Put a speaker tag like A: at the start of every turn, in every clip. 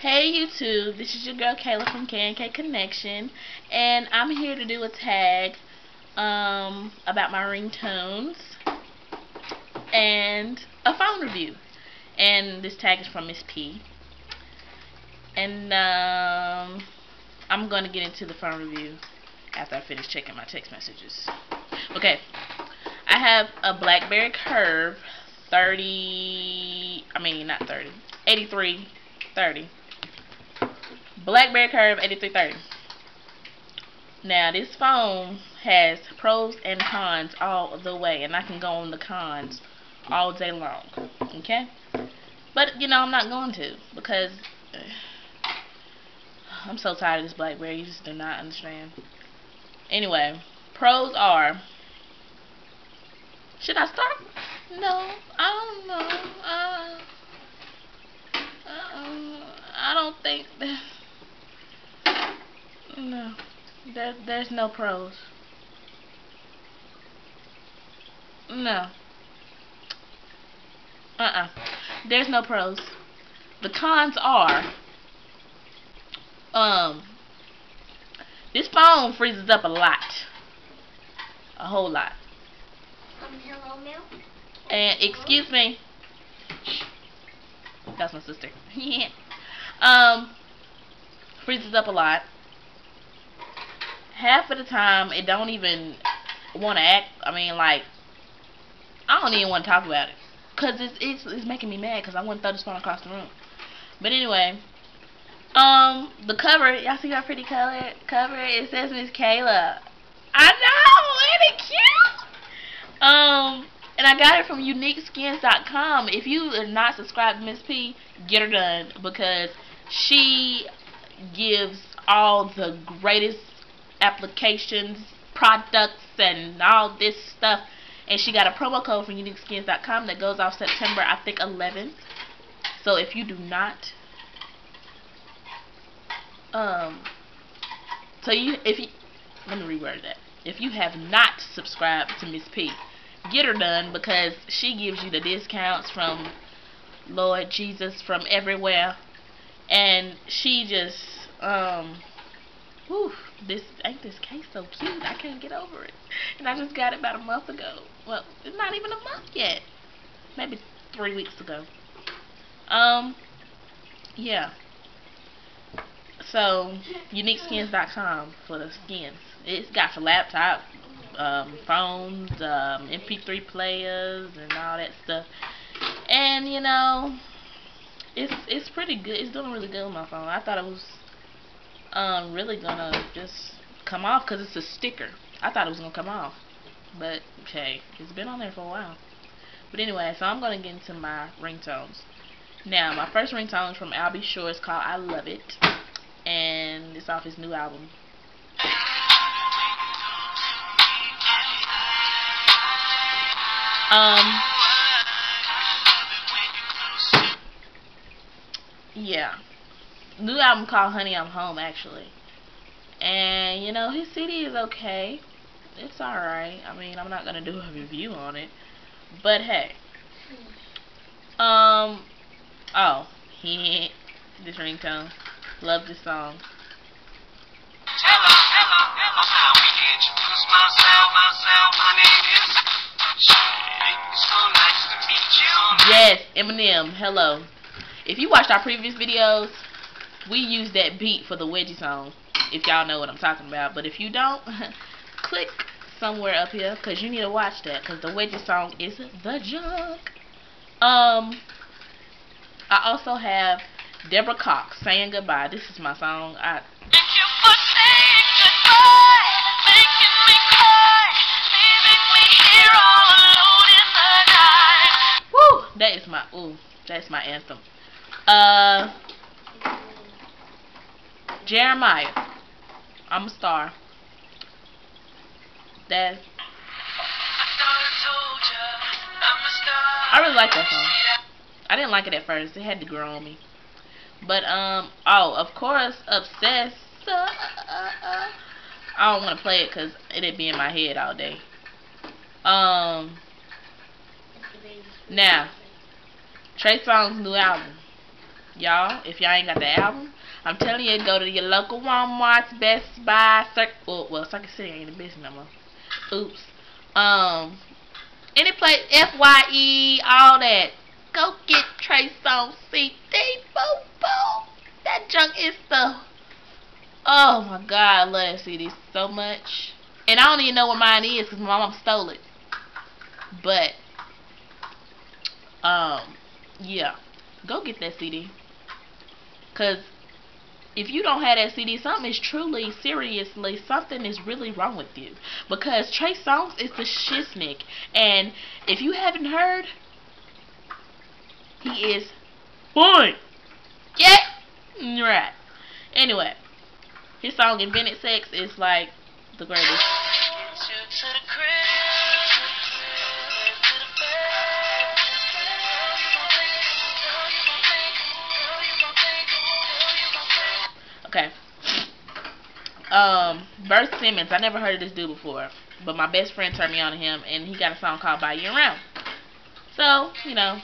A: Hey YouTube, this is your girl Kayla from K&K Connection, and I'm here to do a tag about my ringtones and a phone review. And this tag is from Miss P. And I'm going to get into the phone review after I finish checking my text messages. Okay, I have a BlackBerry Curve 8330. BlackBerry Curve 8330. Now this phone has pros and cons all the way, and I can go on the cons all day long. Okay, but you know I'm not going to, because I'm so tired of this BlackBerry. You just do not understand. Anyway, pros are. Should I start? No, I don't know. I don't think that. No, there's no pros. No. There's no pros. The cons are, this phone freezes up a lot. A whole lot.
B: Hello, Mel?
A: And, excuse me. That's my sister. Yeah. Freezes up a lot. Half of the time, it don't even want to act. I don't even want to talk about it, cause it's making me mad. Cause I want to throw this phone across the room. But anyway, the cover. Y'all see that pretty cover? It says Miss Kayla. I know, ain't it cute? And I got it from uniqueskins.com. If you are not subscribed to Miss P, get her done, because she gives all the greatest applications, products, and all this stuff. And she got a promo code from uniqueskins.com that goes off September, I think, 11th. So if you do not, let me reword that. If you have not subscribed to Miss P, get her done, because she gives you the discounts from Lord Jesus, from everywhere. And she just, ain't this case so cute? I can't get over it. And I just got it about a month ago. Well, it's not even a month yet. Maybe 3 weeks ago. Yeah. So, uniqueskins.com for the skins. It's got for laptop, phones, MP3 players, and all that stuff. And you know, it's pretty good. It's doing really good on my phone. I thought it was really gonna just come off, because it's a sticker. I thought it was gonna come off, but okay, it's been on there for a while. But anyway, so I'm gonna get into my ringtones. Now, my first ringtone is from Albie Shore. It's called I Love It, and it's off his new album. Yeah, new album called Honey I'm Home, actually. And you know, his CD is okay. It's alright. I mean, I'm not gonna do a review on it, but hey. Oh, this ringtone. Love this song. Yes, Eminem, hello. If you watched our previous videos, we used that beat for the Wedgie song, if y'all know what I'm talking about. But if you don't, click somewhere up here, because you need to watch that, because the Wedgie song is the junk. I also have Deborah Cox, Saying Goodbye. This is my song.
B: Thank you for saying goodbye, making me cry, leaving me here all alone in the night.
A: Woo! That's my anthem. Jeremiah, I'm a Star. I really like that song. I didn't like it at first. It had to grow on me. But of course, Obsessed. I don't want to play it because it'd be in my head all day. Now, Trey Songz's new album. Y'all, if y'all ain't got the album, I'm telling you, go to your local Walmart's, Best Buy, Circuit City ain't in business no more. Oops. Any place, FYE, all that. Go get Trey Songz CD, boo boo. That junk is the. Oh my God, I love that CD so much. And I don't even know where mine is because my mom stole it. But, yeah. Go get that CD. Because if you don't have that CD, something is truly, seriously, something is really wrong with you. Because Trey Songz is the shiznick. And if you haven't heard, he is fun. Yeah? Right. Anyway, his song Invented Sex is like the greatest. Okay. Bert Simmons. I never heard of this dude before, but my best friend turned me on to him, and he got a song called By You Around. So, you know.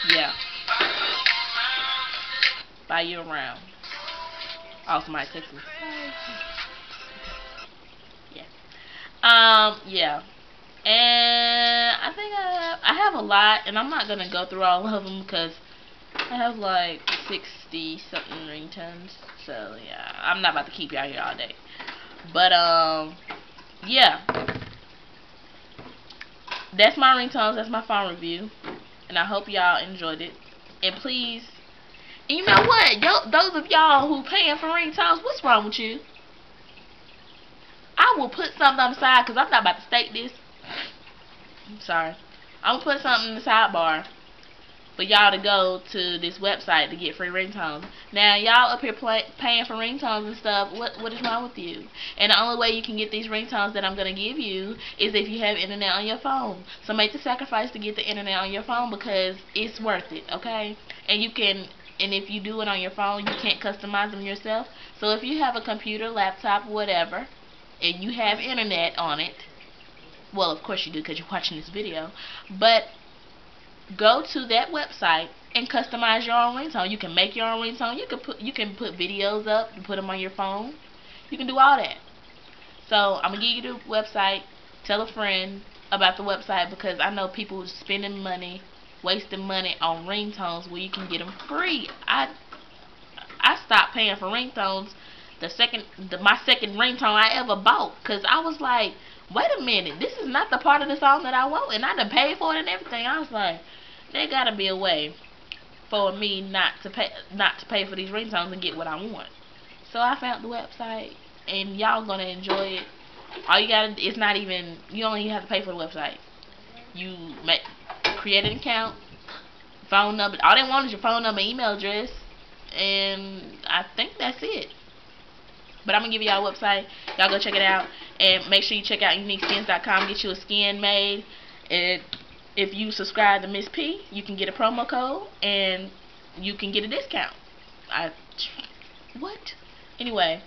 A: Yeah. By You Around. Oh, somebody text me. Yeah. Yeah. And I think I have a lot, and I'm not gonna go through all of them because I have like 60 something ringtones. So yeah, I'm not about to keep y'all here all day. But yeah, that's my ringtones. That's my phone review, and I hope y'all enjoyed it. And please, and you know what? Those of y'all who paying for ringtones, what's wrong with you? I will put something on the side because I'm not about to state this. I'm sorry. I'm gonna put something in the sidebar for y'all to go to this website to get free ringtones. Now y'all up here paying for ringtones and stuff. What is wrong with you? And the only way you can get these ringtones that I'm gonna give you is if you have internet on your phone. So make the sacrifice to get the internet on your phone because it's worth it. Okay? And you can. And if you do it on your phone, you can't customize them yourself. So if you have a computer, laptop, whatever, and you have internet on it, well, of course you do because you're watching this video, but go to that website and customize your own ringtone. You can make your own ringtone. You can put videos up and put them on your phone. You can do all that. So I'm gonna give you the website. Tell a friend about the website because I know people spending money, wasting money on ringtones where you can get them free. I stopped paying for ringtones my second ringtone I ever bought because I was like, wait a minute, this is not the part of the song that I want, and I done paid for it and everything. I was like, there gotta be a way for me not to pay for these ringtones and get what I want. So I found the website, and y'all gonna enjoy it. All you gotta, it's not even, you don't even have to pay for the website. You create an account, phone number. All they want is your phone number, email address, and I think that's it. But I'm going to give y'all a website. Y'all go check it out. And make sure you check out uniqueskins.com. Get you a skin made. And if you subscribe to Miss P, you can get a promo code. And you can get a discount. What? Anyway.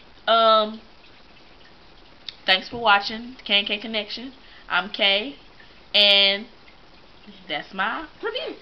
A: Thanks for watching K&K Connection. I'm Kay. And that's my review.